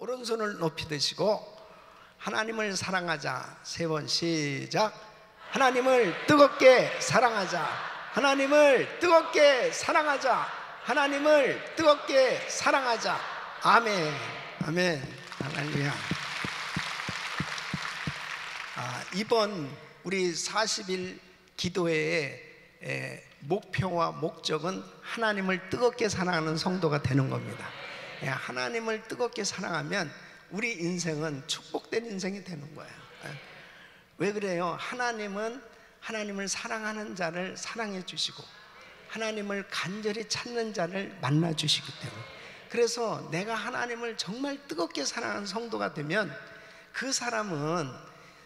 오른손을 높이 드시고 하나님을 사랑하자. 3번 시작. 하나님을 뜨겁게 사랑하자. 하나님을 뜨겁게 사랑하자. 하나님을 뜨겁게 사랑하자. 아멘. 아멘. 할렐루야. 이번 우리 40일 기도회의 목표와 목적은 하나님을 뜨겁게 사랑하는 성도가 되는 겁니다. 하나님을 뜨겁게 사랑하면 우리 인생은 축복된 인생이 되는 거예요. 왜 그래요? 하나님은 하나님을 사랑하는 자를 사랑해 주시고 하나님을 간절히 찾는 자를 만나 주시기 때문에, 그래서 내가 하나님을 정말 뜨겁게 사랑하는 성도가 되면 그 사람은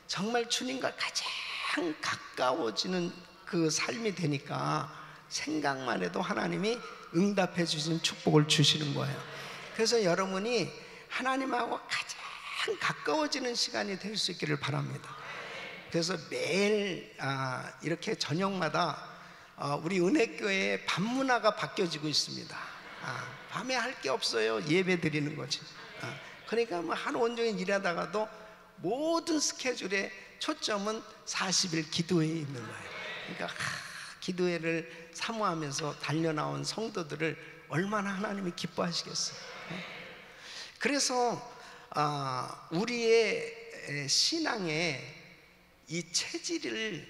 정말 주님과 가장 가까워지는 그 삶이 되니까 생각만 해도 하나님이 응답해 주신 축복을 주시는 거예요. 그래서 여러분이 하나님하고 가장 가까워지는 시간이 될 수 있기를 바랍니다. 그래서 매일 이렇게 저녁마다 우리 은혜교회의 밤 문화가 바뀌어지고 있습니다. 밤에 할 게 없어요. 예배 드리는 거지. 그러니까 뭐 하루 온종일 일하다가도 모든 스케줄의 초점은 40일 기도회에 있는 거예요. 그러니까 기도회를 사모하면서 달려나온 성도들을 얼마나 하나님이 기뻐하시겠어요. 그래서 우리의 신앙에 이 체질을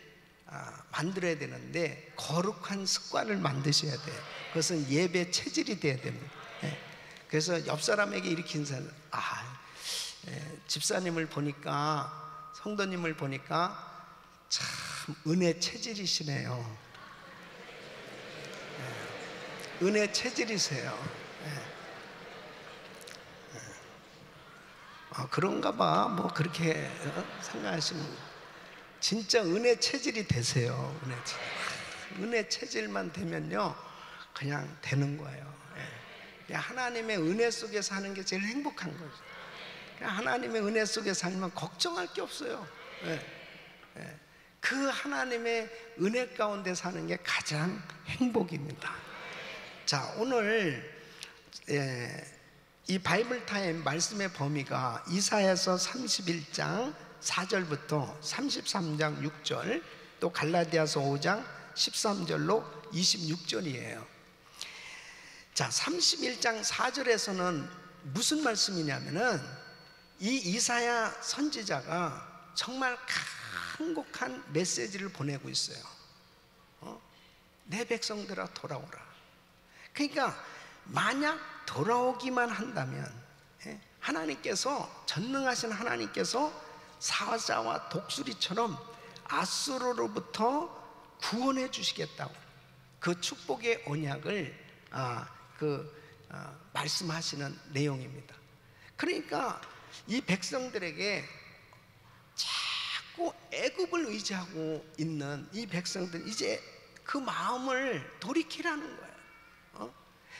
만들어야 되는데 거룩한 습관을 만드셔야 돼요. 그것은 예배 체질이 돼야 됩니다. 그래서 옆 사람에게 이렇게 인사를, 집사님을 보니까, 성도님을 보니까 참 은혜 체질이시네요. 은혜 체질이세요. 그런가 봐. 뭐 그렇게 생각하시면 진짜 은혜 체질이 되세요. 은혜 체질만 되면요 그냥 되는 거예요. 하나님의 은혜 속에 사는 게 제일 행복한 거죠. 하나님의 은혜 속에 살면 걱정할 게 없어요. 그 하나님의 은혜 가운데 사는 게 가장 행복입니다. 자, 오늘 이 바이블 타임 말씀의 범위가 이사야서 31장 4절부터 33장 6절, 또 갈라디아서 5장 13절로 26절이에요. 자, 31장 4절에서는 무슨 말씀이냐면은 이 이사야 선지자가 정말 간곡한 메시지를 보내고 있어요. 내 백성들아 돌아오라. 그러니까 만약 돌아오기만 한다면 하나님께서, 전능하신 하나님께서 사자와 독수리처럼 아수르로부터 구원해 주시겠다고 그 축복의 언약을 말씀하시는 내용입니다. 그러니까 이 백성들에게 자꾸 애굽을 의지하고 있는 이 백성들, 이제 그 마음을 돌이키라는 거예요.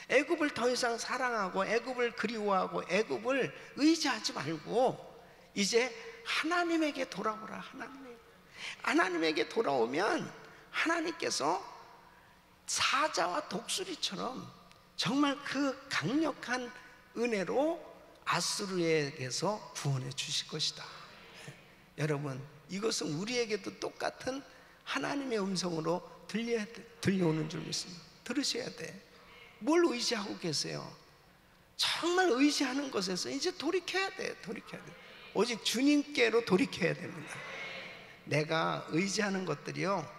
애굽을 더 이상 사랑하고 애굽을 그리워하고 애굽을 의지하지 말고 이제 하나님에게 돌아오라. 하나님에게 돌아오면 하나님께서 사자와 독수리처럼 정말 그 강력한 은혜로 아수르에게서 구원해 주실 것이다. 여러분, 이것은 우리에게도 똑같은 하나님의 음성으로 들려오는 줄 믿습니다. 들으셔야 돼. 뭘 의지하고 계세요? 정말 의지하는 것에서 이제 돌이켜야 돼. 오직 주님께로 돌이켜야 됩니다. 내가 의지하는 것들이요,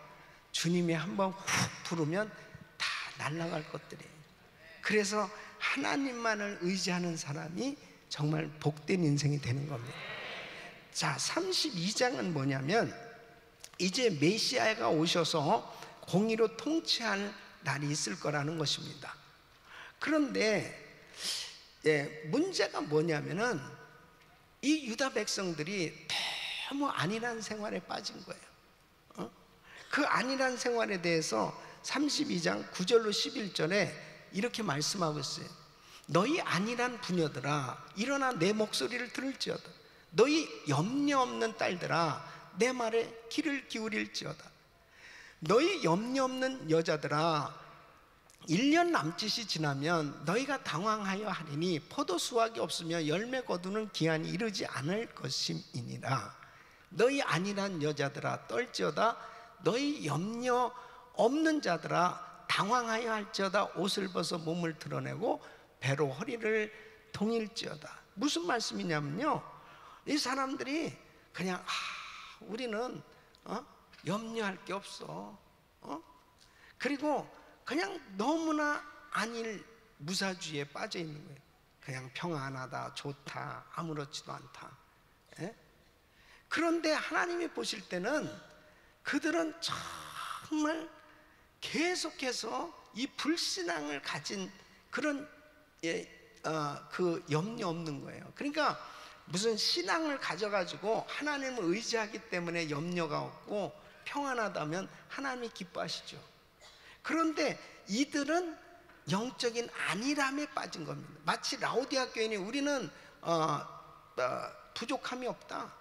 주님이 한번 훅 부르면 다 날아갈 것들이에요. 그래서 하나님만을 의지하는 사람이 정말 복된 인생이 되는 겁니다. 자, 32장은 뭐냐면 이제 메시아가 오셔서 공의로 통치할 날이 있을 거라는 것입니다. 그런데 문제가 뭐냐면은 이 유다 백성들이 너무 안일한 생활에 빠진 거예요. 그 안일한 생활에 대해서 32장 9절로 11절에 이렇게 말씀하고 있어요. 너희 안일한 부녀들아, 일어나 내 목소리를 들을지어다. 너희 염려 없는 딸들아, 내 말에 귀를 기울일지어다. 너희 염려 없는 여자들아, 1년 남짓이 지나면 너희가 당황하여 하리니 포도 수확이 없으며 열매 거두는 기한이 이르지 않을 것임이니라. 너희 안일한 여자들아 떨지어다. 너희 염려 없는 자들아 당황하여 할지어다. 옷을 벗어 몸을 드러내고 배로 허리를 동일지어다. 무슨 말씀이냐면요, 이 사람들이 그냥 우리는 염려할 게 없어, 그리고 그냥 너무나 안일 무사주의에 빠져 있는 거예요. 그냥 평안하다, 좋다, 아무렇지도 않다. 예? 그런데 하나님이 보실 때는 그들은 정말 계속해서 이 불신앙을 가진 그런 그 염려 없는 거예요. 그러니까 무슨 신앙을 가져가지고 하나님을 의지하기 때문에 염려가 없고 평안하다면 하나님이 기뻐하시죠. 그런데 이들은 영적인 안일함에 빠진 겁니다. 마치 라오디아 교인이 우리는 부족함이 없다,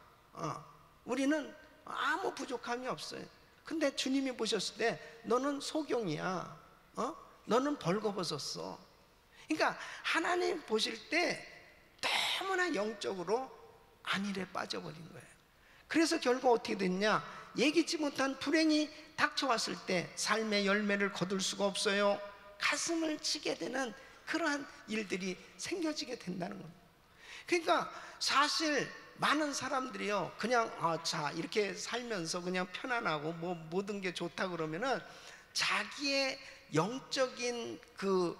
우리는 아무 부족함이 없어요. 근데 주님이 보셨을 때 너는 소경이야, 너는 벌거벗었어. 그러니까 하나님 보실 때 너무나 영적으로 안일에 빠져버린 거예요. 그래서 결국 어떻게 됐냐, 예기치 못한 불행이 닥쳐왔을 때 삶의 열매를 거둘 수가 없어요. 가슴을 치게 되는 그러한 일들이 생겨지게 된다는 겁니다. 그러니까 사실 많은 사람들이요, 그냥 자 이렇게 살면서 그냥 편안하고 뭐 모든 게 좋다 그러면은 자기의 영적인 그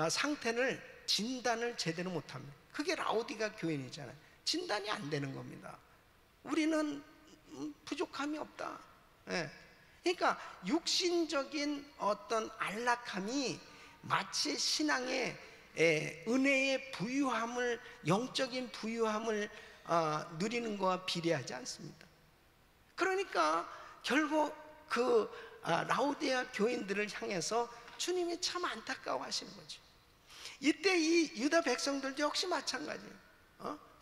상태를 진단을 제대로 못합니다. 그게 라오디가 교인이잖아요. 진단이 안 되는 겁니다. 우리는 부족함이 없다. 예. 그러니까 육신적인 어떤 안락함이 마치 신앙의 은혜의 부유함을, 영적인 부유함을 누리는 것과 비례하지 않습니다. 그러니까 결국 그 라오디아 교인들을 향해서 주님이 참 안타까워하시는 거죠. 이때 이 유다 백성들도 역시 마찬가지예요.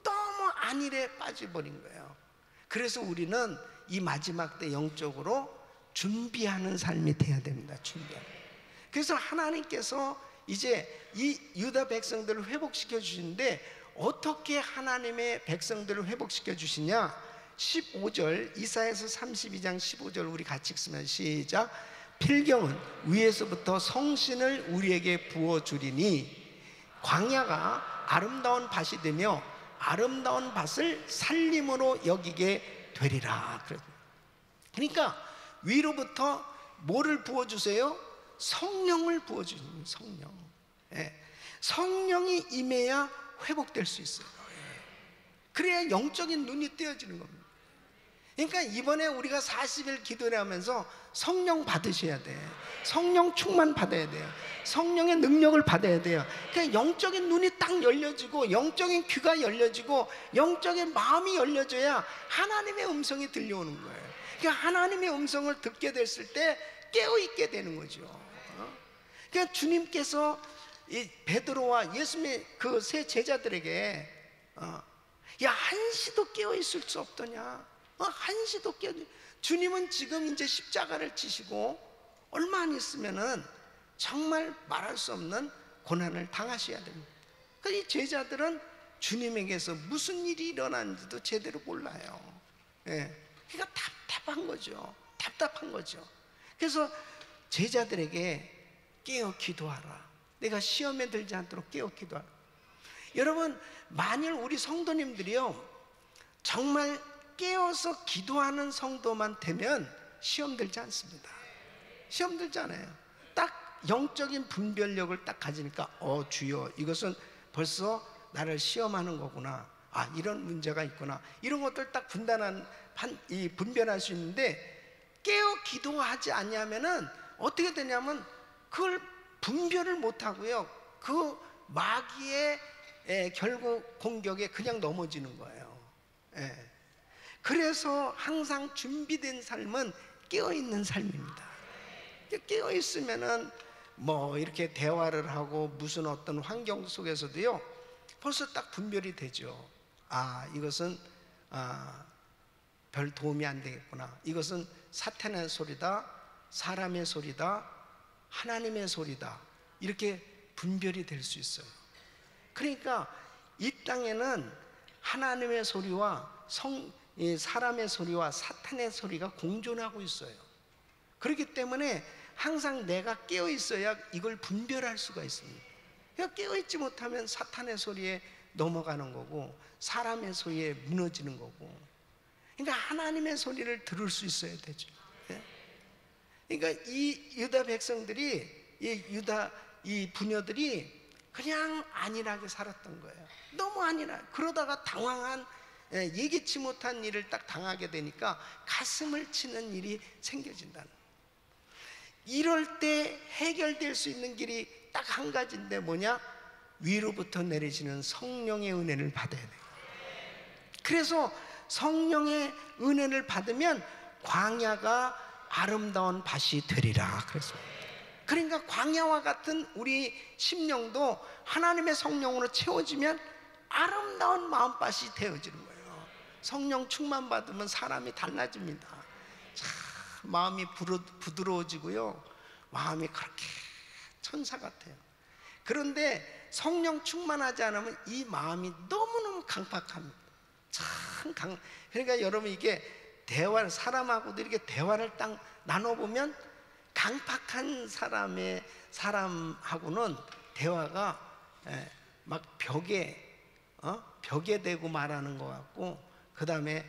너무 안일에 빠져버린 거예요. 그래서 우리는 이 마지막 때 영적으로 준비하는 삶이 돼야 됩니다. 준비하는. 그래서 하나님께서 이제 이 유다 백성들을 회복시켜 주시는데 어떻게 하나님의 백성들을 회복시켜 주시냐, 15절, 이사야서 32장 15절 우리 같이 읽으면 시작. 필경은 위에서부터 성신을 우리에게 부어주리니 광야가 아름다운 밭이 되며 아름다운 밭을 살림으로 여기게 되리라. 그러니까 위로부터 뭐를 부어주세요? 성령을 부어주시는, 성령. 성령이 임해야 회복될 수 있어요. 그래야 영적인 눈이 떼어지는 겁니다. 그러니까 이번에 우리가 40일 기도를 하면서 성령 받으셔야 돼. 성령 충만 받아야 돼요. 성령의 능력을 받아야 돼요. 그러니까 영적인 눈이 딱 열려지고 영적인 귀가 열려지고 영적인 마음이 열려져야 하나님의 음성이 들려오는 거예요. 그러니까 하나님의 음성을 듣게 됐을 때 깨어있게 되는 거죠. 그러니까 주님께서 이 베드로와 예수님의 그 세 제자들에게 야, 한시도 깨어있을 수 없더냐, 한시도 깨어. 주님은 지금 이제 십자가를 지시고 얼마 안 있으면은 정말 말할 수 없는 고난을 당하셔야 됩니다. 그러니까 이 제자들은 주님에게서 무슨 일이 일어났는지도 제대로 몰라요. 그러니까 답답한 거죠. 답답한 거죠. 그래서 제자들에게 깨어 기도하라. 내가 시험에 들지 않도록 깨어 기도하라. 여러분, 만일 우리 성도님들이요 정말 깨어서 기도하는 성도만 되면 시험 들지 않습니다. 시험 들지 않아요. 딱 영적인 분별력을 딱 가지니까 주여, 이것은 벌써 나를 시험하는 거구나, 이런 문제가 있구나, 이런 것들 딱 분별할 수 있는데, 깨어 기도하지 않냐면은 어떻게 되냐면 그걸 분별을 못하고요, 그 마귀의 결국 공격에 그냥 넘어지는 거예요. 그래서 항상 준비된 삶은 깨어있는 삶입니다. 깨어있으면은 뭐 이렇게 대화를 하고 무슨 어떤 환경 속에서도요 벌써 딱 분별이 되죠. 이것은 별 도움이 안 되겠구나, 이것은 사탄의 소리다, 사람의 소리다, 하나님의 소리다, 이렇게 분별이 될 수 있어요. 그러니까 이 땅에는 하나님의 소리와 사람의 소리와 사탄의 소리가 공존하고 있어요. 그렇기 때문에 항상 내가 깨어 있어야 이걸 분별할 수가 있습니다. 그러니까 깨어 있지 못하면 사탄의 소리에 넘어가는 거고 사람의 소리에 무너지는 거고. 그러니까 하나님의 소리를 들을 수 있어야 되죠. 그러니까 이 유다 백성들이, 이 부녀들이 그냥 안일하게 살았던 거예요. 너무 안일하게. 그러다가 당황한, 예기치 못한 일을 딱 당하게 되니까 가슴을 치는 일이 생겨진다는 거예요. 이럴 때 해결될 수 있는 길이 딱 한 가지인데 뭐냐? 위로부터 내리시는 성령의 은혜를 받아야 돼요. 그래서 성령의 은혜를 받으면 광야가 아름다운 밭이 되리라 그랬습니다. 그러니까 광야와 같은 우리 심령도 하나님의 성령으로 채워지면 아름다운 마음밭이 되어지는 거예요. 성령 충만 받으면 사람이 달라집니다. 참 마음이 부드러워지고요, 마음이 그렇게 천사 같아요. 그런데 성령 충만하지 않으면 이 마음이 너무너무 강팍합니다. 그러니까 여러분, 이게 사람하고도 이렇게 대화를 딱 나눠보면 강팍한 사람하고는 대화가 막 벽에 대고 말하는 것 같고, 그 다음에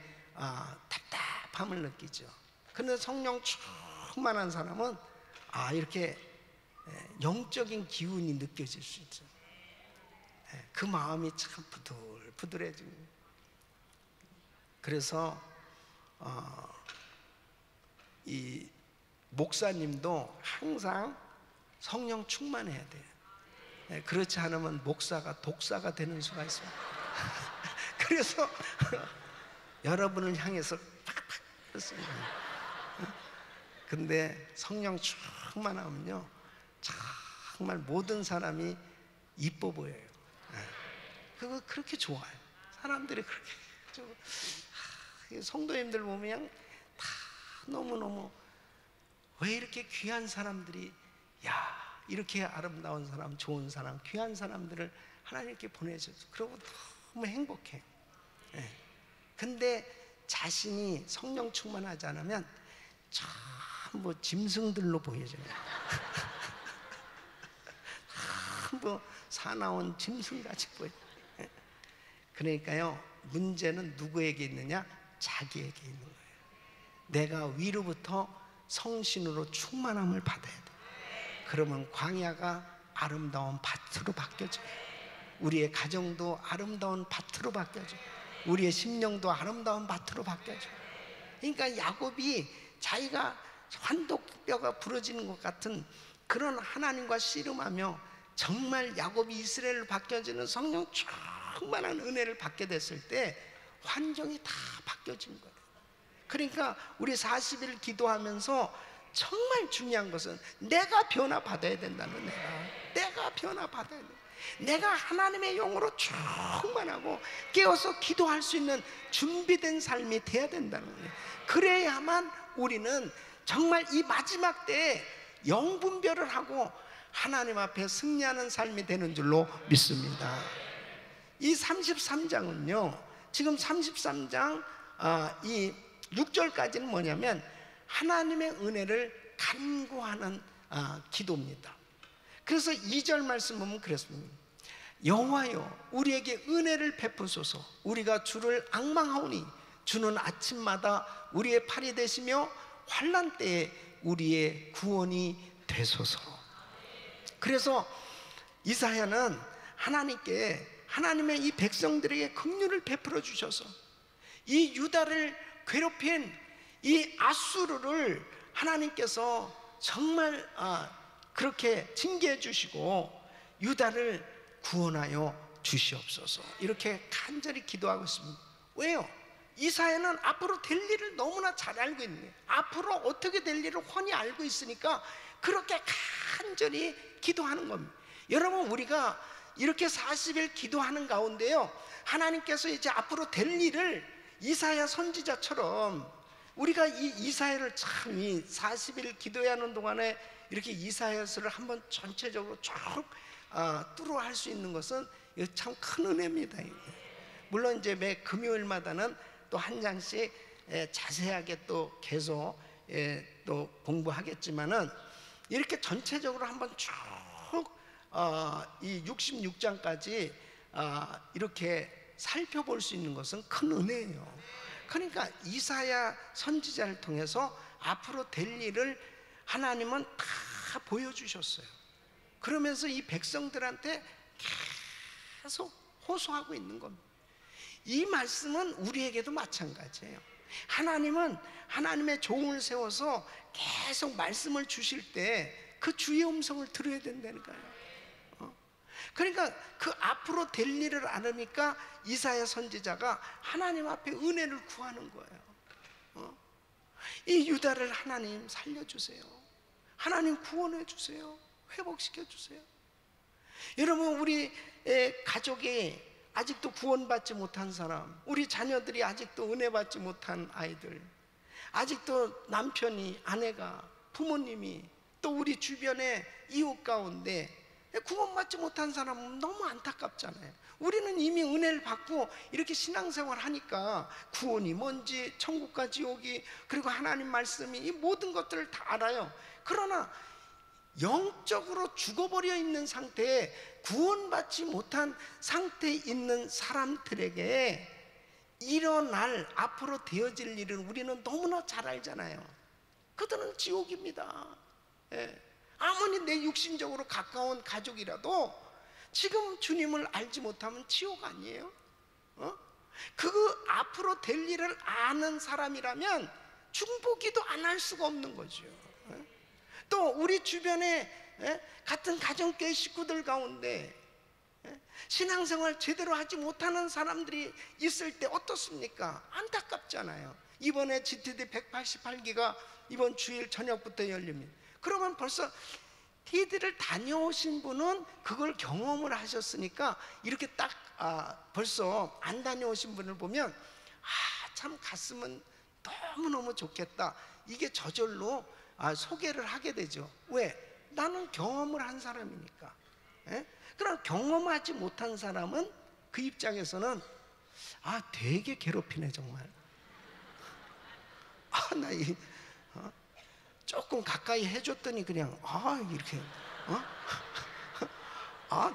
답답함을 느끼죠. 그런데 성령 충만한 사람은 이렇게 영적인 기운이 느껴질 수 있죠. 그 마음이 참 부들부들해집니다. 그래서 이 목사님도 항상 성령 충만해야 돼요. 그렇지 않으면 목사가 독사가 되는 수가 있습니다. 그래서 여러분을 향해서 팍팍 그렇습니다. 근데 성령 충만하면요, 정말 모든 사람이 이뻐 보여요. 그거 그렇게 좋아요. 사람들이 그렇게 성도님들 보면 그냥 다 너무너무, 왜 이렇게 귀한 사람들이, 이렇게 아름다운 사람, 좋은 사람, 귀한 사람들을 하나님께 보내셔서 그러고 너무 행복해. 근데 자신이 성령 충만하지 않으면 전부 짐승들로 보여져요. 전부 사나운 짐승같이 보여요. 그러니까요, 문제는 누구에게 있느냐? 자기에게 있는 거예요. 내가 위로부터 성신으로 충만함을 받아야 돼. 그러면 광야가 아름다운 밭으로 바뀌어져요. 우리의 가정도 아름다운 밭으로 바뀌어져요. 우리의 심령도 아름다운 밭으로 바뀌어져요. 그러니까 야곱이 자기가 환독뼈가 부러지는 것 같은 그런 하나님과 씨름하며 정말 야곱이 이스라엘로 바뀌어지는 성령 충만한 은혜를 받게 됐을 때 환경이 다 바뀌어진 거예요. 그러니까 우리 40일 기도하면서 정말 중요한 것은 내가 변화받아야 된다는, 내가 변화받아야 돼. 내가 하나님의 영으로 충만하고 깨어서 기도할 수 있는 준비된 삶이 돼야 된다는 거예요. 그래야만 우리는 정말 이 마지막 때에 영분별을 하고 하나님 앞에 승리하는 삶이 되는 줄로 믿습니다. 이 33장은요, 지금 33장 이 6절까지는 뭐냐면 하나님의 은혜를 간구하는 기도입니다. 그래서 2절 말씀 보면 그랬습니다. 여호와여, 우리에게 은혜를 베푸소서. 우리가 주를 앙망하오니 주는 아침마다 우리의 팔이 되시며 환난 때에 우리의 구원이 되소서. 그래서 이사야는 하나님께, 하나님의 이 백성들에게 긍휼을 베풀어 주셔서 이 유다를 괴롭힌 이 아수르를 하나님께서 정말 그렇게 징계해 주시고 유다를 구원하여 주시옵소서, 이렇게 간절히 기도하고 있습니다. 왜요? 이사야는 앞으로 될 일을 너무나 잘 알고 있는 거예요. 앞으로 어떻게 될 일을 훤히 알고 있으니까 그렇게 간절히 기도하는 겁니다. 여러분, 우리가 이렇게 40일 기도하는 가운데요, 하나님께서 이제 앞으로 될 일을 이사야 선지자처럼 우리가 이 이사야를 참 이 40일 기도해야 하는 동안에 이렇게 이사야서를 한번 전체적으로 쭉 뚫어 할 수 있는 것은 참 큰 은혜입니다. 물론 이제 매 금요일마다는 또 한 장씩 자세하게 또 계속 또 공부하겠지만은 이렇게 전체적으로 한번 쭉 이 66장까지 이렇게 살펴볼 수 있는 것은 큰 은혜예요. 그러니까 이사야 선지자를 통해서 앞으로 될 일을 하나님은 다 보여주셨어요. 그러면서 이 백성들한테 계속 호소하고 있는 겁니다. 이 말씀은 우리에게도 마찬가지예요. 하나님은 하나님의 종을 세워서 계속 말씀을 주실 때 그 주의 음성을 들어야 된다니까요. 그러니까 그 앞으로 될 일을 알으니까 이사야 선지자가 하나님 앞에 은혜를 구하는 거예요. 이 유다를 하나님 살려주세요. 하나님 구원해 주세요. 회복시켜 주세요. 여러분, 우리 가족이 아직도 구원받지 못한 사람, 우리 자녀들이 아직도 은혜 받지 못한 아이들, 아직도 남편이, 아내가, 부모님이, 또 우리 주변의 이웃 가운데 구원받지 못한 사람은 너무 안타깝잖아요. 우리는 이미 은혜를 받고 이렇게 신앙생활 하니까 구원이 뭔지, 천국과 지옥이, 그리고 하나님 말씀이, 이 모든 것들을 다 알아요. 그러나 영적으로 죽어버려 있는 상태에, 구원받지 못한 상태에 있는 사람들에게 일어날 앞으로 되어질 일은 우리는 너무나 잘 알잖아요. 그들은 지옥입니다. 아무리 내 육신적으로 가까운 가족이라도 지금 주님을 알지 못하면 지옥 아니에요? 그 앞으로 될 일을 아는 사람이라면 중보기도 안 할 수가 없는 거죠. 또 우리 주변에 같은 가정교회 식구들 가운데 신앙생활 제대로 하지 못하는 사람들이 있을 때 어떻습니까? 안타깝잖아요. 이번에 GTD 188기가 이번 주일 저녁부터 열립니다. 그러면 벌써 TD를 다녀오신 분은 그걸 경험을 하셨으니까 이렇게 딱 벌써 안 다녀오신 분을 보면 참 갔으면 너무너무 좋겠다, 이게 저절로 소개를 하게 되죠. 왜? 나는 경험을 한 사람이니까. 그럼 경험하지 못한 사람은 그 입장에서는 되게 괴롭히네 정말. 조금 가까이 해줬더니 그냥 이렇게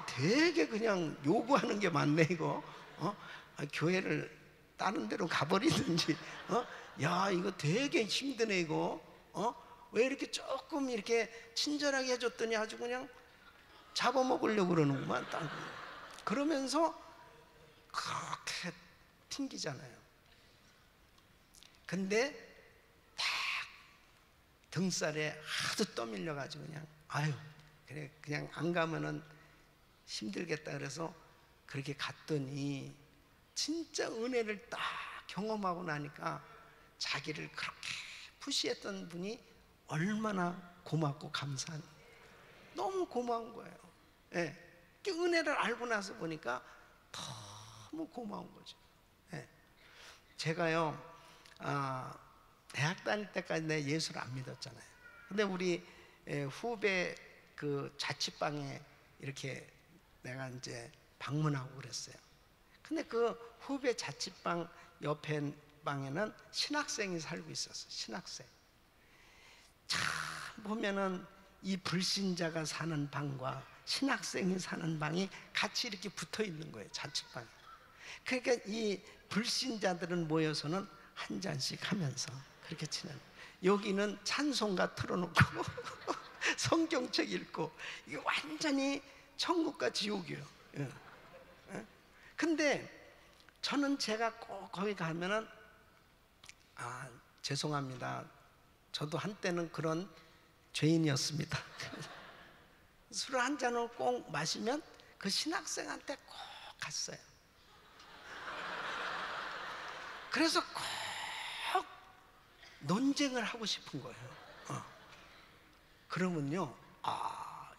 되게 그냥 요구하는 게 많네 이거. 교회를 다른 데로 가버리든지. 야, 이거 되게 힘드네 이거. 왜 이렇게 조금 이렇게 친절하게 해줬더니 아주 그냥 잡아먹으려고 그러는구만. 그러면서 그렇게 튕기잖아요. 근데 등살에 하도 떠밀려가지고 그냥 안 가면은 힘들겠다 그래서 그렇게 갔더니 진짜 은혜를 딱 경험하고 나니까 자기를 그렇게 푸시했던 분이 얼마나 고맙고 감사한, 너무 고마운 거예요. 그 은혜를 알고 나서 보니까 너무 고마운 거죠. 제가요 대학 다닐 때까지 내 예수를 안 믿었잖아요. 근데 우리 후배 그 자취방에 이렇게 내가 이제 방문하고 그랬어요. 근데 그 후배 자취방 옆에 방에는 신학생이 살고 있었어. 신학생. 참 보면은 이 불신자가 사는 방과 신학생이 사는 방이 같이 이렇게 붙어 있는 거예요. 자취방에. 그러니까 이 불신자들은 모여서는 한 잔씩 하면서 그렇게 지내는, 여기는 찬송가 틀어놓고 성경책 읽고, 이게 완전히 천국과 지옥이에요. 근데 저는 제가 꼭 거기 가면은 죄송합니다, 저도 한때는 그런 죄인이었습니다. 술 한 잔을 꼭 마시면 그 신학생한테 꼭 갔어요. 그래서 꼭 논쟁을 하고 싶은 거예요. 그러면요,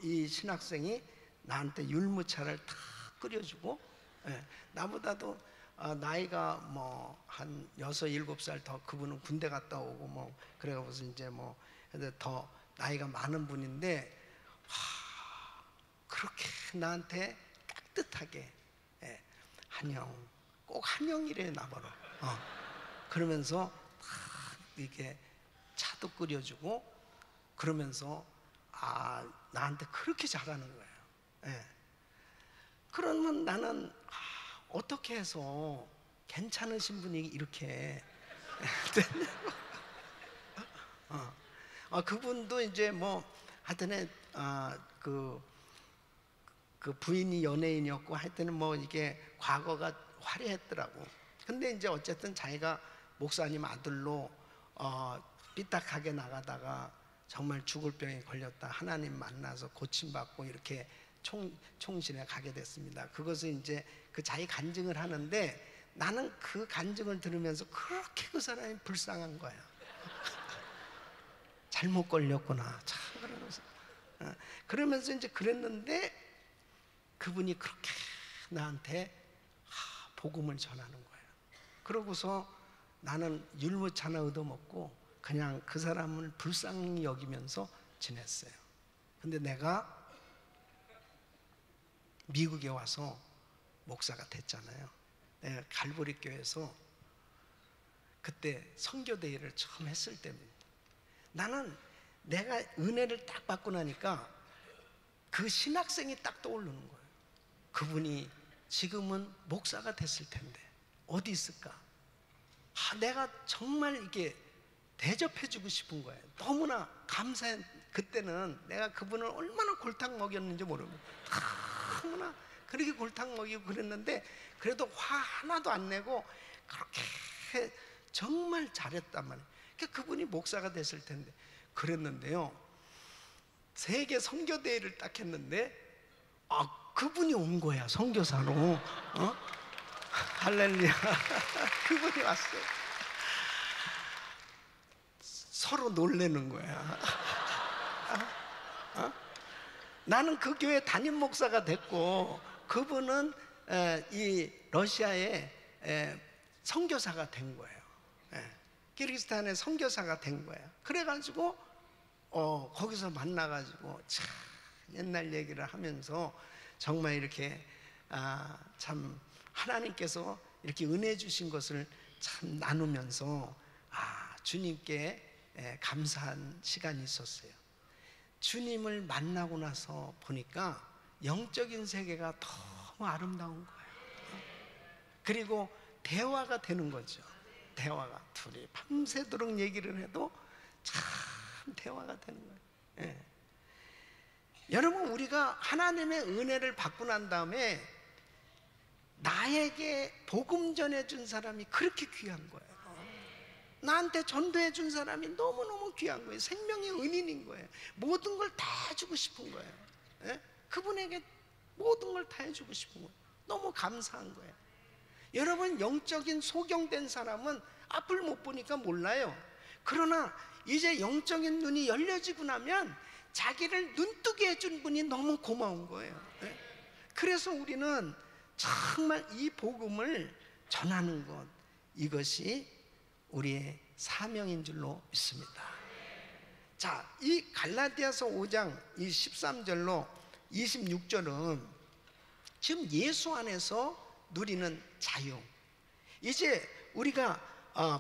이 신학생이 나한테 율무차를 다 끓여주고, 나보다도 나이가 뭐 한 6, 7살 더, 그분은 군대 갔다 오고 뭐 그래가지고 이제 뭐 더 나이가 많은 분인데 그렇게 나한테 깍듯하게 한영, 꼭 한영이래 나보러. 그러면서 이렇게 차도 끓여주고 그러면서 나한테 그렇게 잘하는 거예요. 그러면 나는 어떻게 해서 괜찮으신 분이 이렇게 그분도 이제 뭐 하여튼 그 부인이 연예인이었고 하여튼 뭐 이게 과거가 화려했더라고. 근데 이제 어쨌든 자기가 목사님 아들로 삐딱하게 나가다가 정말 죽을 병에 걸렸다 하나님 만나서 고침받고 이렇게 총신에 가게 됐습니다. 그것을 이제 그 자기 간증을 하는데 나는 그 간증을 들으면서 그렇게 그 사람이 불쌍한 거야. 잘못 걸렸구나 참. 그러면서 이제 그랬는데 그분이 그렇게 나한테 복음을 전하는 거예요. 그러고서 나는 율무차 하나 얻어먹고 그냥 그 사람을 불쌍히 여기면서 지냈어요. 근데 내가 미국에 와서 목사가 됐잖아요. 내가 갈보리 교회에서 그때 선교대회를 처음 했을 때입니다. 나는 내가 은혜를 딱 받고 나니까 그 신학생이 딱 떠오르는 거예요. 그분이 지금은 목사가 됐을 텐데 어디 있을까? 내가 정말 이게 대접해주고 싶은 거예요. 너무나 감사해. 그때는 내가 그분을 얼마나 골탕 먹였는지 모르고 너무나 그렇게 골탕 먹이고 그랬는데 그래도 화 하나도 안 내고 그렇게 정말 잘했단 말이에요. 그분이 목사가 됐을 텐데 그랬는데요. 세계 선교대회를 딱 했는데 그분이 온 거야. 선교사로. 할렐루야. 그분이 왔어요. 서로 놀래는 거야. 나는 그 교회 담임 목사가 됐고 그분은 이 러시아의 선교사가 된 거예요. 키르기스탄의 선교사가 된 거예요. 그래가지고 거기서 만나가지고 참 옛날 얘기를 하면서 정말 이렇게 참 하나님께서 이렇게 은혜 주신 것을 참 나누면서 주님께 감사한 시간이 있었어요. 주님을 만나고 나서 보니까 영적인 세계가 너무 아름다운 거예요. 그리고 대화가 되는 거죠. 대화가 둘이 밤새도록 얘기를 해도 참 대화가 되는 거예요. 여러분 우리가 하나님의 은혜를 받고 난 다음에 나에게 복음 전해준 사람이 그렇게 귀한 거예요. 나한테 전도해 준 사람이 너무너무 귀한 거예요. 생명의 은인인 거예요. 모든 걸 다 해주고 싶은 거예요. 그분에게 모든 걸 다 해주고 싶은 거예요. 너무 감사한 거예요. 여러분 영적인 소경된 사람은 앞을 못 보니까 몰라요. 그러나 이제 영적인 눈이 열려지고 나면 자기를 눈뜨게 해준 분이 너무 고마운 거예요. 그래서 우리는 정말 이 복음을 전하는 것, 이것이 우리의 사명인 줄로 믿습니다. 자, 이 갈라디아서 5장 이 13절로 26절은 지금 예수 안에서 누리는 자유. 이제 우리가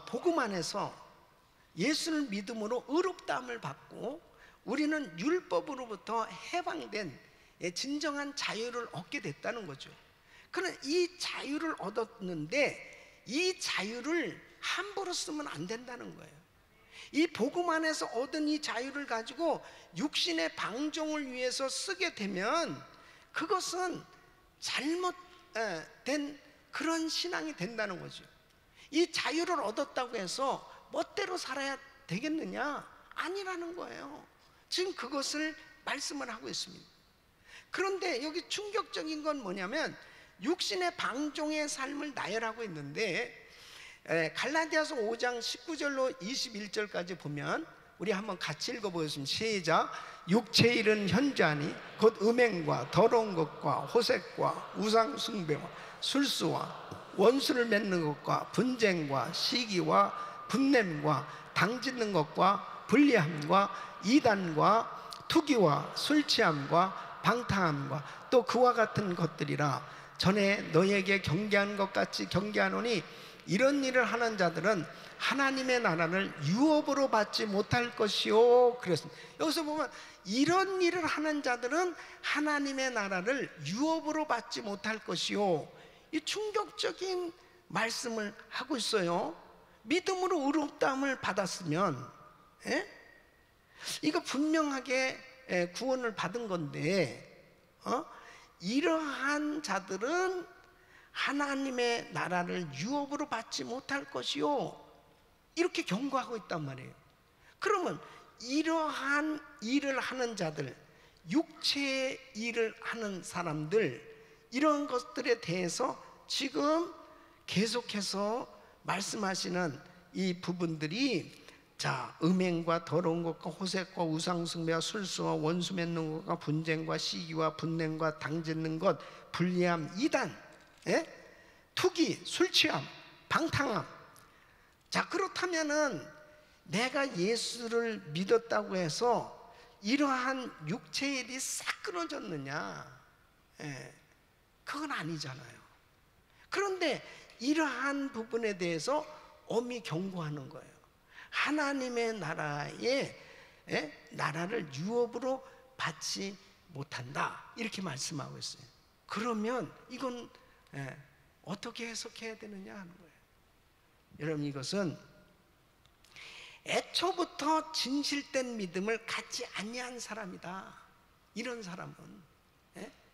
복음 안에서 예수를 믿음으로 의롭다함을 받고 우리는 율법으로부터 해방된 진정한 자유를 얻게 됐다는 거죠. 그러나 이 자유를 얻었는데 이 자유를 함부로 쓰면 안 된다는 거예요. 이 복음 안에서 얻은 이 자유를 가지고 육신의 방종을 위해서 쓰게 되면 그것은 잘못된 그런 신앙이 된다는 거죠. 이 자유를 얻었다고 해서 멋대로 살아야 되겠느냐? 아니라는 거예요. 지금 그것을 말씀을 하고 있습니다. 그런데 여기 충격적인 건 뭐냐면 육신의 방종의 삶을 나열하고 있는데 갈라디아서 5장 19절로 21절까지 보면 우리 한번 같이 읽어보겠습니다. 시작. 육체의 일은 현저하니 곧 음행과 더러운 것과 호색과 우상 숭배와 술수와 원수를 맺는 것과 분쟁과 시기와 분냄과 당짓는 것과 불리함과 이단과 투기와 술 취함과 방탕함과 또 그와 같은 것들이라. 전에 너희에게 경계한 것 같이 경계하노니 이런 일을 하는 자들은 하나님의 나라를 유업으로 받지 못할 것이요. 그랬습니다. 여기서 보면 이런 일을 하는 자들은 하나님의 나라를 유업으로 받지 못할 것이요. 이 충격적인 말씀을 하고 있어요. 믿음으로 의롭다함을 받았으면, 이거 분명하게 구원을 받은 건데, 이러한 자들은 하나님의 나라를 유업으로 받지 못할 것이요, 이렇게 경고하고 있단 말이에요. 그러면 이러한 일을 하는 자들, 육체의 일을 하는 사람들, 이런 것들에 대해서 지금 계속해서 말씀하시는 이 부분들이, 자, 음행과 더러운 것과 호색과 우상숭배와 술수와 원수 맺는 것과 분쟁과 시기와 분냄과 당짓는 것, 불리함, 이단, 투기, 술 취함, 방탕함. 자, 그렇다면은 내가 예수를 믿었다고 해서 이러한 육체의 일이 싹 끊어졌느냐? 그건 아니잖아요. 그런데 이러한 부분에 대해서 엄히 경고하는 거예요. 하나님의 나라를 유업으로 받지 못한다, 이렇게 말씀하고 있어요. 그러면 이건 어떻게 해석해야 되느냐 하는 거예요. 여러분, 이것은 애초부터 진실된 믿음을 갖지 아니한 사람이다. 이런 사람은,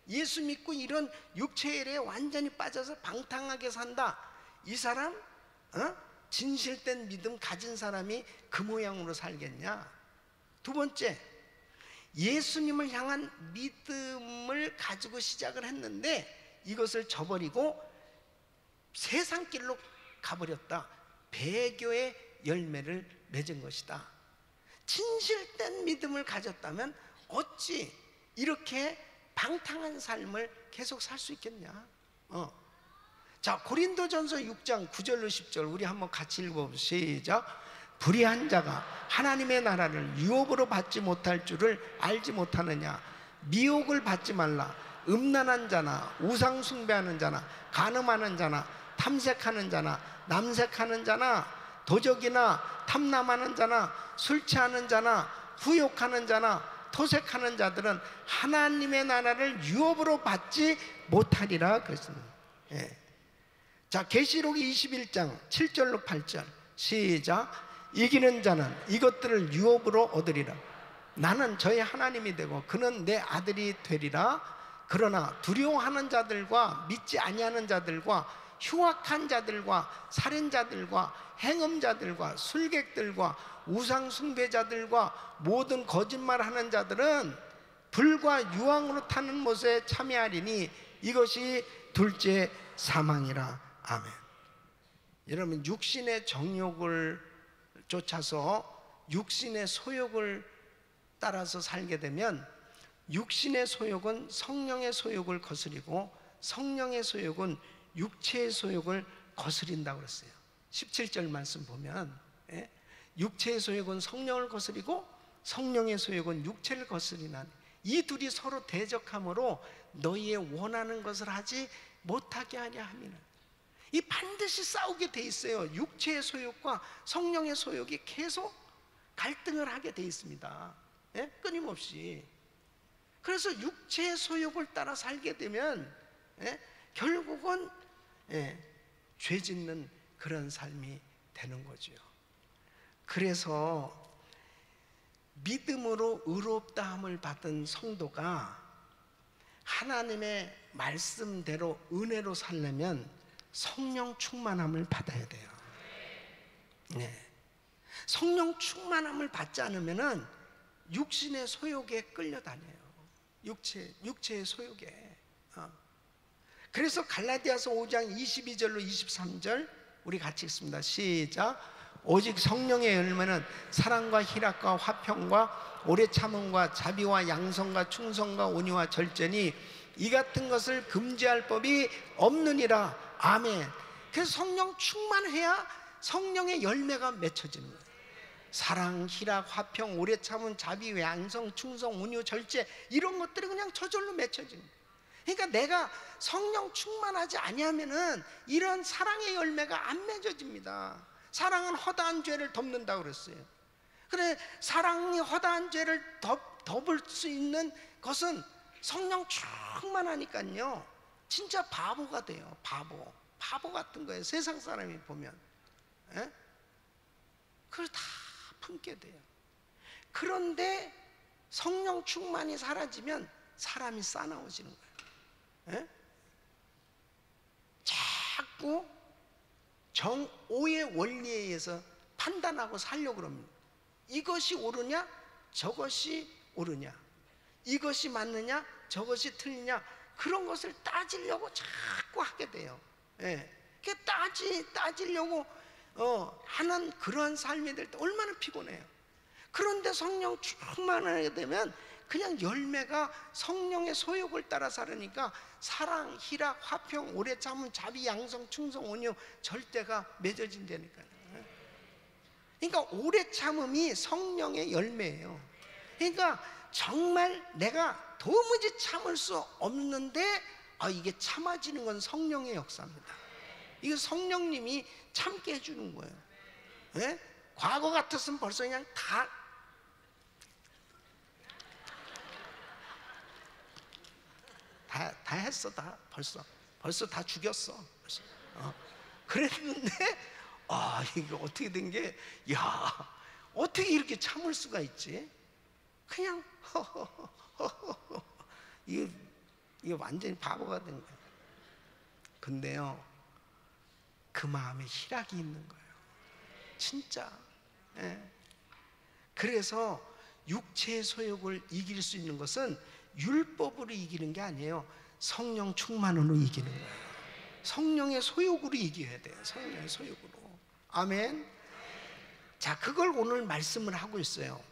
예수 믿고 이런 육체의 일에 완전히 빠져서 방탕하게 산다, 이 사람 진실된 믿음 가진 사람이 그 모양으로 살겠냐? 두 번째, 예수님을 향한 믿음을 가지고 시작을 했는데 이것을 저버리고 세상길로 가버렸다. 배교의 열매를 맺은 것이다. 진실된 믿음을 가졌다면 어찌 이렇게 방탕한 삶을 계속 살 수 있겠냐? 자, 고린도전서 6장 9절로 10절 우리 한번 같이 읽어보시죠. 시작. 불의한 자가 하나님의 나라를 유업으로 받지 못할 줄을 알지 못하느냐? 미혹을 받지 말라. 음란한 자나 우상 숭배하는 자나 간음하는 자나 탐색하는 자나 남색하는 자나 도적이나 탐남하는 자나 술 취하는 자나 후욕하는 자나 토색하는 자들은 하나님의 나라를 유업으로 받지 못하리라 그랬습니다. 자, 계시록 21장 7절로 8절 시작. 이기는 자는 이것들을 유업으로 얻으리라. 나는 저의 하나님이 되고 그는 내 아들이 되리라. 그러나 두려워하는 자들과 믿지 아니하는 자들과 흉악한 자들과 살인자들과 행음자들과 술객들과 우상 숭배자들과 모든 거짓말하는 자들은 불과 유황으로 타는 못에 참여하리니 이것이 둘째 사망이라. 아멘. 여러분, 육신의 정욕을 쫓아서 육신의 소욕을 따라서 살게 되면 육신의 소욕은 성령의 소욕을 거스리고 성령의 소욕은 육체의 소욕을 거스린다고 그랬어요. 17절 말씀 보면 육체의 소욕은 성령을 거스리고 성령의 소욕은 육체를 거스리나니 이 둘이 서로 대적함으로 너희의 원하는 것을 하지 못하게 하려 함이라. 이 반드시 싸우게 돼 있어요. 육체의 소욕과 성령의 소욕이 계속 갈등을 하게 돼 있습니다. 끊임없이. 그래서 육체의 소욕을 따라 살게 되면 결국은 죄 짓는 그런 삶이 되는 거죠. 그래서 믿음으로 의롭다함을 받은 성도가 하나님의 말씀대로 은혜로 살려면 성령 충만함을 받아야 돼요. 성령 충만함을 받지 않으면 육신의 소욕에 끌려다녀요. 육체의 소욕에. 그래서 갈라디아서 5장 22절로 23절 우리 같이 읽습니다. 시작. 오직 성령의 열매는 사랑과 희락과 화평과 오래 참음과 자비와 양성과 충성과 온유와 절제니 이 같은 것을 금지할 법이 없느니라. 아멘. 그래서 성령 충만해야 성령의 열매가 맺혀지는 거예요. 사랑, 희락, 화평, 오래 참음, 자비, 양성, 충성, 온유, 절제, 이런 것들이 그냥 저절로 맺혀집니다. 그러니까 내가 성령 충만하지 아니하면은 이런 사랑의 열매가 안 맺어집니다. 사랑은 허다한 죄를 덮는다고 그랬어요. 그래, 사랑이 허다한 죄를 덮을 수 있는 것은 성령 충만하니까요, 진짜 바보가 돼요. 바보 같은 거예요. 세상 사람이 보면. 예? 그걸 다 품게 돼요. 그런데 성령 충만이 사라지면 사람이 싸나워지는 거예요. 예? 자꾸 정오의 원리에 의해서 판단하고 살려고 그럽니다. 이것이 옳으냐 저것이 옳으냐, 이것이 맞느냐 저것이 틀리냐, 그런 것을 따지려고 자꾸 하게 돼요. 예. 따지려고 하는 그러한 삶이 될 때 얼마나 피곤해요. 그런데 성령 충만하게 되면 그냥 열매가 성령의 소욕을 따라 살으니까 사랑, 희락, 화평, 오래 참음, 자비, 양성, 충성, 온유, 절대가 맺어진다니까요. 그러니까 오래 참음이 성령의 열매예요. 그러니까 정말 내가 도무지 참을 수 없는데 이게 참아지는 건 성령의 역사입니다. 이거 성령님이 참게 해주는 거예요. 예? 과거 같았으면 벌써 그냥 다 했어. 벌써 다 죽였어. 그랬는데 이게 어떻게 된 게, 어떻게 이렇게 참을 수가 있지? 그냥 이게 완전히 바보가 된 거예요. 근데요, 그 마음에 희락이 있는 거예요. 진짜. 예. 그래서 육체의 소욕을 이길 수 있는 것은 율법으로 이기는 게 아니에요. 성령 충만으로 이기는 거예요. 성령의 소욕으로 이겨야 돼요. 성령의 소욕으로. 아멘. 자, 그걸 오늘 말씀을 하고 있어요.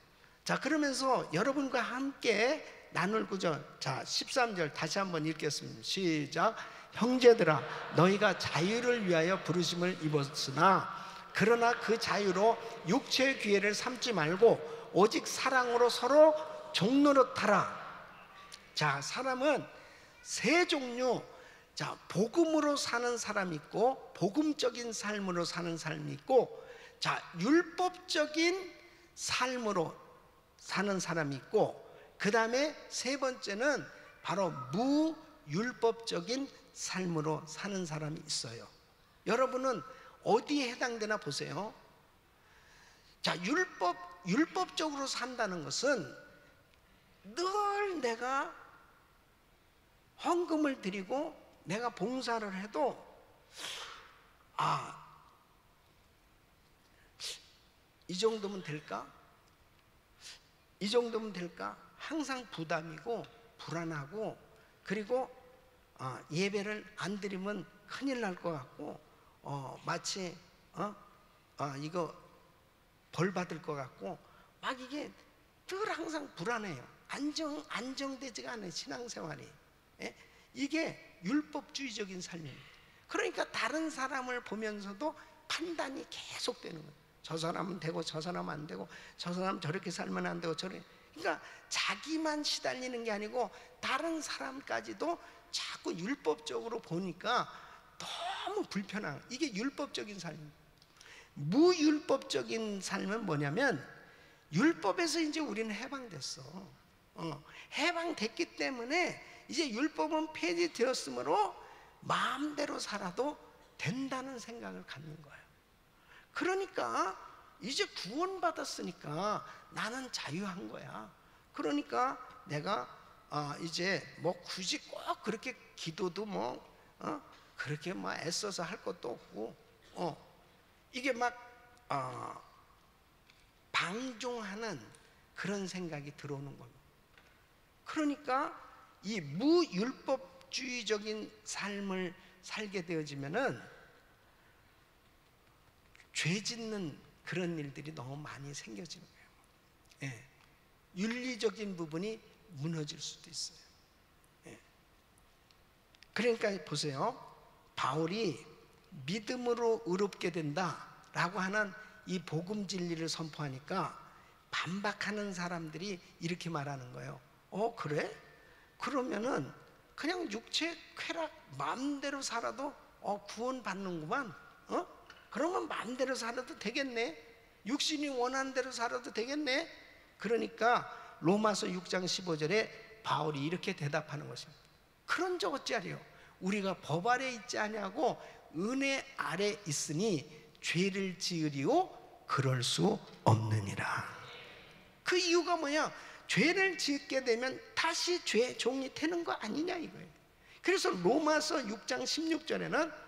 자, 그러면서 여러분과 함께 나눌 구절, 자 13절 다시 한번 읽겠습니다. 시작. 형제들아, 너희가 자유를 위하여 부르심을 입었으나 그러나 그 자유로 육체의 기회를 삼지 말고 오직 사랑으로 서로 종노릇하라. 자, 사람은 세 종류. 자, 복음으로 사는 사람이 있고, 복음적인 삶으로 사는 사람이 있고, 자, 율법적인 삶으로 사는 사람이 있고, 그 다음에 세 번째는 바로 무율법적인 삶으로 사는 사람이 있어요. 여러분은 어디에 해당되나 보세요. 자, 율법적으로 산다는 것은 늘 내가 헌금을 드리고 내가 봉사를 해도 이 정도면 될까? 이 정도면 될까? 항상 부담이고 불안하고, 그리고 예배를 안 드리면 큰일 날 것 같고, 마치 이거 벌 받을 것 같고, 막 이게 늘 항상 불안해요. 안정되지가 않아요, 신앙생활이. 예? 이게 율법주의적인 삶입니다. 그러니까 다른 사람을 보면서도 판단이 계속 되는 거예요. 저 사람은 되고 저 사람은 안 되고, 저 사람 저렇게 살면 안 되고 저렇게. 그러니까 자기만 시달리는 게 아니고 다른 사람까지도 자꾸 율법적으로 보니까 너무 불편한, 이게 율법적인 삶입니다. 무율법적인 삶은 뭐냐면, 율법에서 이제 우리는 해방됐어. 해방됐기 때문에 이제 율법은 폐지되었으므로 마음대로 살아도 된다는 생각을 갖는 거예요. 그러니까 이제 구원받았으니까 나는 자유한 거야. 그러니까 내가 이제 뭐 굳이 꼭 그렇게 기도도 그렇게 애써서 할 것도 없고, 이게 막 방종하는 그런 생각이 들어오는 겁니다. 그러니까 이 무율법주의적인 삶을 살게 되어지면은 죄 짓는 그런 일들이 너무 많이 생겨지는 거예요. 예. 윤리적인 부분이 무너질 수도 있어요. 예. 그러니까 보세요. 바울이 믿음으로 의롭게 된다라고 하는 이 복음 진리를 선포하니까 반박하는 사람들이 이렇게 말하는 거예요. 그래? 그러면은 그냥 육체 쾌락 마음대로 살아도 구원받는구만. 그러면 마음대로 살아도 되겠네. 육신이 원하는 대로 살아도 되겠네. 그러니까 로마서 6장 15절에 바울이 이렇게 대답하는 것입니다. 그런 적 어찌하리요? 우리가 법 아래 있지 아니하고 은혜 아래 있으니 죄를 지으리오 그럴 수 없느니라. 그 이유가 뭐냐? 죄를 짓게 되면 다시 죄의 종이 되는 거 아니냐 이거예요. 그래서 로마서 6장 16절에는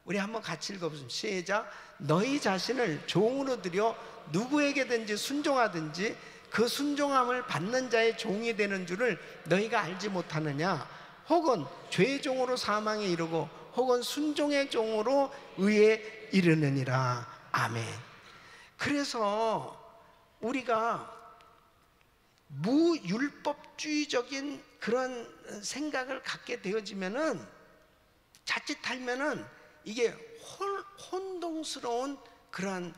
우리 한번 같이 읽어보시면 시작. 너희 자신을 종으로 들여 누구에게든지 순종하든지 그 순종함을 받는 자의 종이 되는 줄을 너희가 알지 못하느냐? 혹은 죄의 종으로 사망에 이르고 혹은 순종의 종으로 의에 이르느니라. 아멘. 그래서 우리가 무율법주의적인 그런 생각을 갖게 되어지면은 자칫하면은 이게 혼동스러운 그러한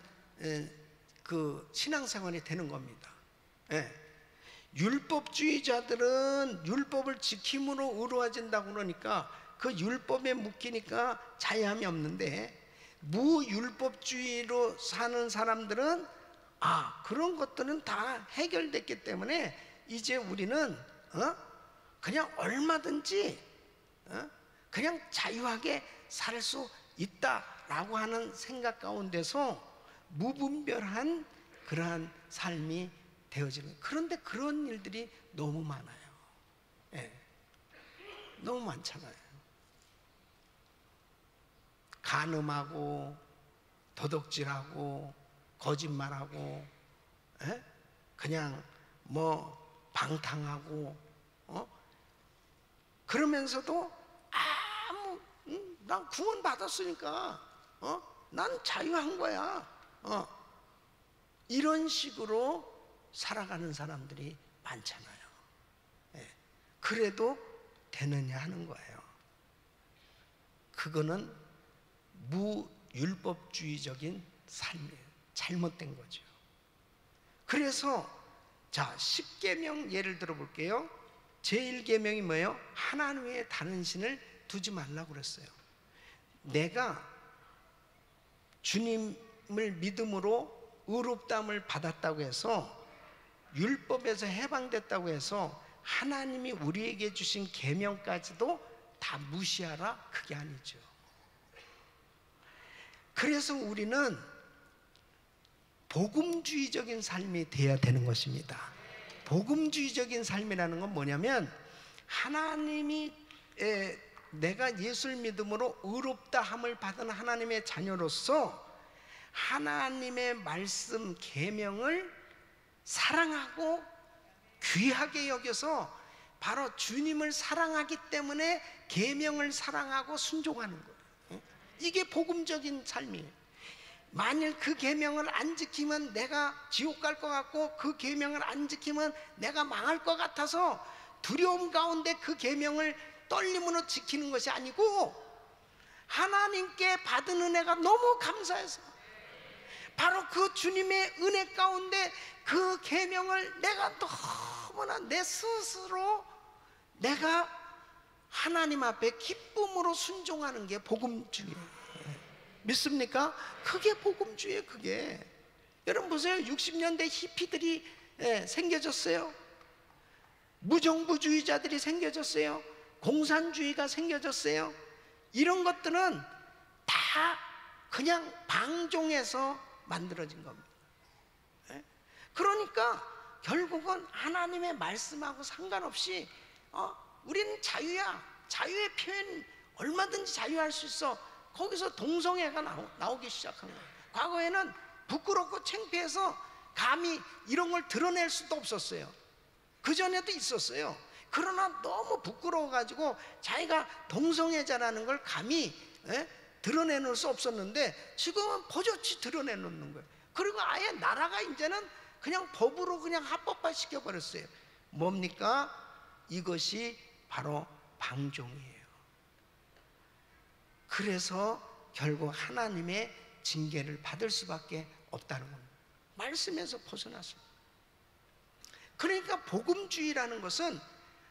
그 신앙생활이 되는 겁니다. 율법주의자들은 율법을 지킴으로 의로워진다고 그러니까 그 율법에 묶이니까 자유함이 없는데, 무율법주의로 사는 사람들은 그런 것들은 다 해결됐기 때문에 이제 우리는 그냥 얼마든지 그냥 자유하게 살 수 있다라고 하는 생각 가운데서 무분별한 그러한 삶이 되어지는. 그런데 그런 일들이 너무 많아요. 너무 많잖아요. 간음하고 도둑질하고 거짓말하고 그냥 뭐 방탕하고 그러면서도 난 구원 받았으니까 난 자유한 거야. 이런 식으로 살아가는 사람들이 많잖아요. 그래도 되느냐 하는 거예요. 그거는 무율법주의적인 삶이에요. 잘못된 거죠. 그래서 자, 10계명 예를 들어 볼게요. 제1계명이 뭐예요? 하나님 외에 다른 신을 두지 말라고 그랬어요. 내가 주님을 믿음으로 의롭다함을 받았다고 해서, 율법에서 해방됐다고 해서 하나님이 우리에게 주신 계명까지도 다 무시하라? 그게 아니죠. 그래서 우리는 복음주의적인 삶이 돼야 되는 것입니다. 복음주의적인 삶이라는 건 뭐냐면, 하나님이 내가 예수를 믿음으로 의롭다함을 받은 하나님의 자녀로서 하나님의 말씀 계명을 사랑하고 귀하게 여겨서, 바로 주님을 사랑하기 때문에 계명을 사랑하고 순종하는 거예요. 이게 복음적인 삶이에요. 만일 그 계명을 안 지키면 내가 지옥 갈 것 같고, 그 계명을 안 지키면 내가 망할 것 같아서 두려움 가운데 그 계명을 떨림으로 지키는 것이 아니고, 하나님께 받은 은혜가 너무 감사해서 바로 그 주님의 은혜 가운데 그 계명을 내가 너무나 내 스스로 내가 하나님 앞에 기쁨으로 순종하는 게 복음주의예요. 믿습니까? 그게 복음주의예요. 그게. 여러분 보세요. 60년대 히피들이 생겨졌어요. 무정부주의자들이 생겨졌어요. 공산주의가 생겨졌어요. 이런 것들은 다 그냥 방종해서 만들어진 겁니다. 그러니까 결국은 하나님의 말씀하고 상관없이 우리는 자유야. 자유의 표현 얼마든지 자유할 수 있어. 거기서 동성애가 나오기 시작한 거예요. 과거에는 부끄럽고 창피해서 감히 이런 걸 드러낼 수도 없었어요. 그전에도 있었어요. 그러나 너무 부끄러워가지고 자기가 동성애자라는 걸 감히 드러내놓을 수 없었는데, 지금은 버젓이 드러내놓는 거예요. 그리고 아예 나라가 이제는 그냥 법으로 그냥 합법화 시켜버렸어요. 뭡니까? 이것이 바로 방종이에요. 그래서 결국 하나님의 징계를 받을 수밖에 없다는 겁니다. 말씀에서 벗어났습니다. 그러니까 복음주의라는 것은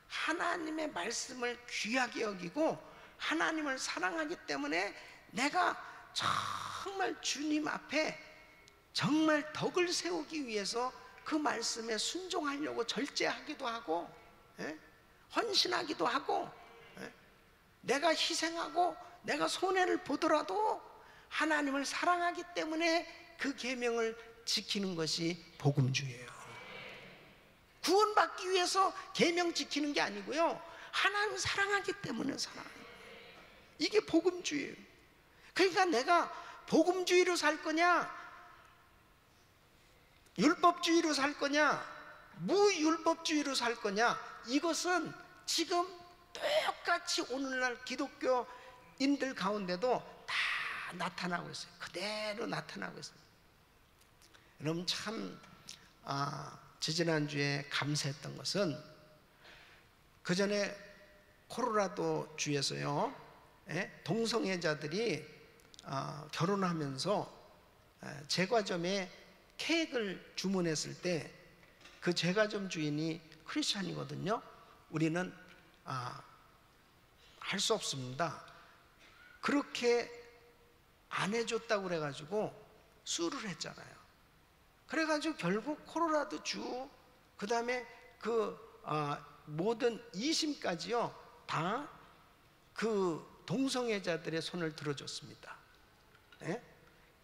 하나님의 말씀을 귀하게 여기고 하나님을 사랑하기 때문에 내가 정말 주님 앞에 정말 덕을 세우기 위해서 그 말씀에 순종하려고 절제하기도 하고, 헌신하기도 하고, 내가 희생하고 내가 손해를 보더라도 하나님을 사랑하기 때문에 그 계명을 지키는 것이 복음주의예요. 구원받기 위해서 계명 지키는 게 아니고요, 하나님 사랑하기 때문에 사랑해요. 이게 복음주의예요. 그러니까 내가 복음주의로 살 거냐, 율법주의로 살 거냐, 무율법주의로 살 거냐, 이것은 지금 똑같이 오늘날 기독교인들 가운데도 다 나타나고 있어요. 그대로 나타나고 있습니다. 여러분 참 지지난주에 감사했던 것은, 그 전에 콜로라도 주에서요, 동성애자들이 결혼하면서 제과점에 케이크를 주문했을 때 그 제과점 주인이 크리스찬이거든요. 우리는 할 수 없습니다. 그렇게 안 해줬다고 그래가지고 수를 했잖아요. 그래가지고 결국 콜로라도 주, 그 다음에 그 모든 2심까지요 다 그 동성애자들의 손을 들어줬습니다.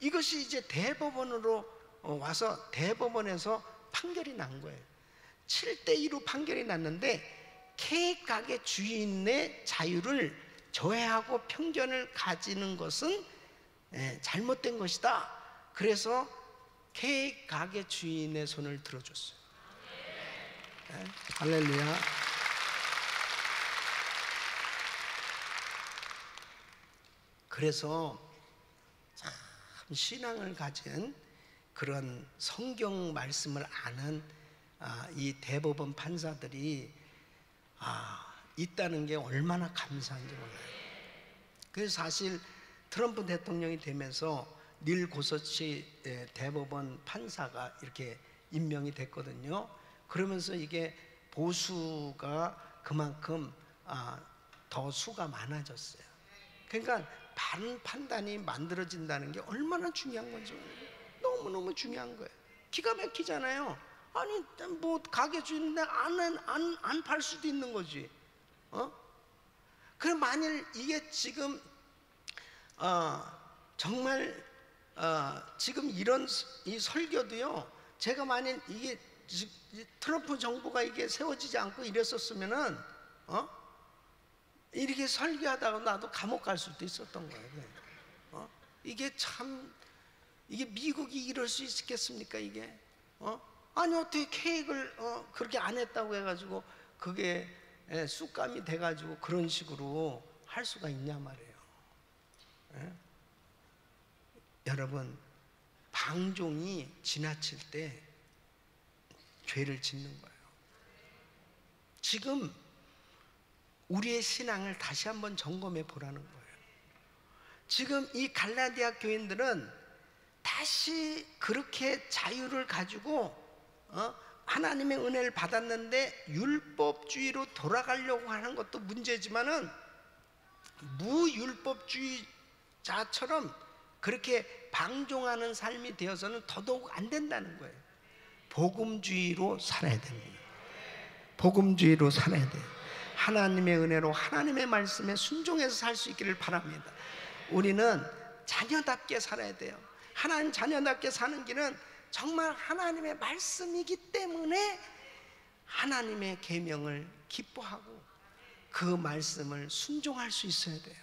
이것이 이제 대법원으로 와서 대법원에서 판결이 난 거예요. 7대2로 판결이 났는데 케이크 가게 주인의 자유를 저해하고 편견을 가지는 것은 잘못된 것이다. 그래서 케이크 가게 주인의 손을 들어줬어요. 할렐루야. 그래서 참 신앙을 가진 그런 성경 말씀을 아는 이 대법원 판사들이 있다는 게 얼마나 감사한지 몰라요. 그래서 사실 트럼프 대통령이 되면서 닐 고서치 대법원 판사가 이렇게 임명이 됐거든요. 그러면서 이게 보수가 그만큼 더 수가 많아졌어요. 그러니까 바른 판단이 만들어진다는 게 얼마나 중요한 건지 몰라요. 너무너무 중요한 거예요. 기가 막히잖아요. 아니 뭐 가게 주인인데 안 팔 수도 있는 거지. 그럼 만일 이게 지금 정말 지금 이런 이 설교도요, 제가 만일 이게 트럼프 정부가 이게 세워지지 않고 이랬었으면은 이렇게 설교하다가 나도 감옥 갈 수도 있었던 거예요. 이게 참, 이게 미국이 이럴 수 있겠습니까 이게? 아니 어떻게 케이크를 그렇게 안 했다고 해가지고 그게 쑥감이 돼가지고 그런 식으로 할 수가 있냐 말이에요. 여러분, 방종이 지나칠 때 죄를 짓는 거예요. 지금 우리의 신앙을 다시 한번 점검해 보라는 거예요. 지금 이 갈라디아 교인들은 다시 그렇게 자유를 가지고 하나님의 은혜를 받았는데 율법주의로 돌아가려고 하는 것도 문제지만은 무율법주의자처럼 그렇게 방종하는 삶이 되어서는 더더욱 안 된다는 거예요. 복음주의로 살아야 됩니다. 복음주의로 살아야 돼요. 하나님의 은혜로 하나님의 말씀에 순종해서 살 수 있기를 바랍니다. 우리는 자녀답게 살아야 돼요. 하나님 자녀답게 사는 길은 정말 하나님의 말씀이기 때문에 하나님의 계명을 기뻐하고 그 말씀을 순종할 수 있어야 돼요.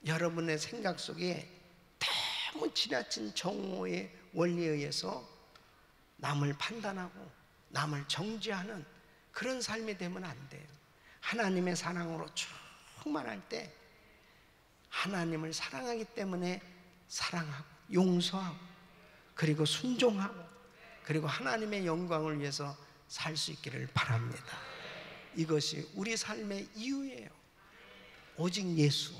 여러분의 생각 속에 너무 지나친 정오의 원리에 의해서 남을 판단하고 남을 정죄하는 그런 삶이 되면 안 돼요. 하나님의 사랑으로 충만할 때 하나님을 사랑하기 때문에 사랑하고 용서하고 그리고 순종하고 그리고 하나님의 영광을 위해서 살 수 있기를 바랍니다. 이것이 우리 삶의 이유예요. 오직 예수.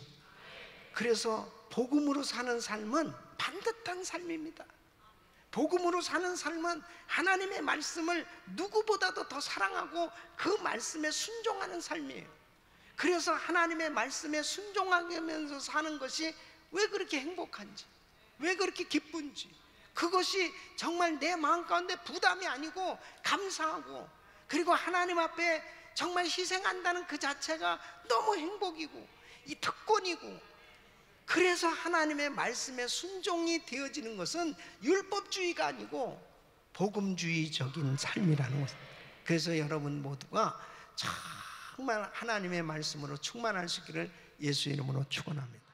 그래서 복음으로 사는 삶은 반듯한 삶입니다. 복음으로 사는 삶은 하나님의 말씀을 누구보다도 더 사랑하고 그 말씀에 순종하는 삶이에요. 그래서 하나님의 말씀에 순종하면서 사는 것이 왜 그렇게 행복한지, 왜 그렇게 기쁜지, 그것이 정말 내 마음 가운데 부담이 아니고 감사하고, 그리고 하나님 앞에 정말 희생한다는 그 자체가 너무 행복이고 이 특권이고, 그래서 하나님의 말씀에 순종이 되어지는 것은 율법주의가 아니고 복음주의적인 삶이라는 것. 그래서 여러분 모두가 정말 하나님의 말씀으로 충만할 수 있기를 예수 이름으로 축원합니다.